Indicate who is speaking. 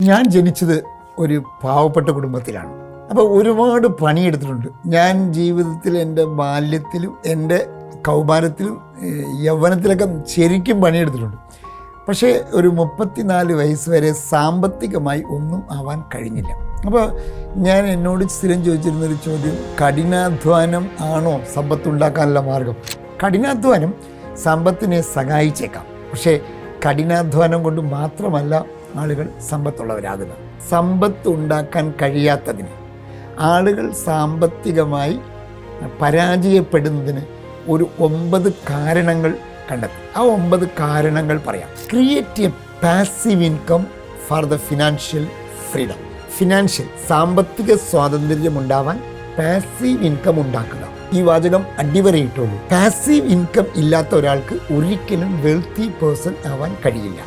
Speaker 1: ഞാൻ ജനിച്ചത് ഒരു പാവപ്പെട്ട കുടുംബത്തിലാണ്. അപ്പോൾ ഒരുപാട് പണിയെടുത്തിട്ടുണ്ട്. ഞാൻ ജീവിതത്തിൽ എൻ്റെ ബാല്യത്തിലും എൻ്റെ കൗമാരത്തിലും യൗവനത്തിലൊക്കെ ശരിക്കും പണിയെടുത്തിട്ടുണ്ട്. പക്ഷേ ഒരു 34 വയസ്സ് വരെ സാമ്പത്തികമായി ഒന്നും ആവാൻ കഴിഞ്ഞില്ല. അപ്പോൾ ഞാൻ എന്നോട് സ്ഥിരം ചോദിച്ചിരുന്നൊരു ചോദ്യം, കഠിനാധ്വാനം ആണോ സമ്പത്തുണ്ടാക്കാനുള്ള മാർഗം? കഠിനാധ്വാനം സമ്പത്തിനെ സഹായിച്ചേക്കാം, പക്ഷേ കഠിനാധ്വാനം കൊണ്ട് മാത്രമല്ല ആളുകൾ സമ്പത്തുള്ളവരാകുന്നത്. സമ്പത്ത് ഉണ്ടാക്കാൻ കഴിയാത്തതിന്, ആളുകൾ സാമ്പത്തികമായി പരാജയപ്പെടുന്നതിന് ഒരു 9 കാരണങ്ങൾ കണ്ടെത്തി. ആ 9 കാരണങ്ങൾ പറയാം. Create A passive income for the financial freedom. സാമ്പത്തിക സ്വാതന്ത്ര്യം ഉണ്ടാവാൻ പാസീവ് ഇൻകം ഉണ്ടാക്കുക. ഈ വാചകം അടിവരയിട്ടുള്ളൂ. പാസീവ് ഇൻകം ഇല്ലാത്ത ഒരാൾക്ക് ഒരിക്കലും വെൽത്തി പേഴ്സൺ ആവാൻ കഴിയില്ല.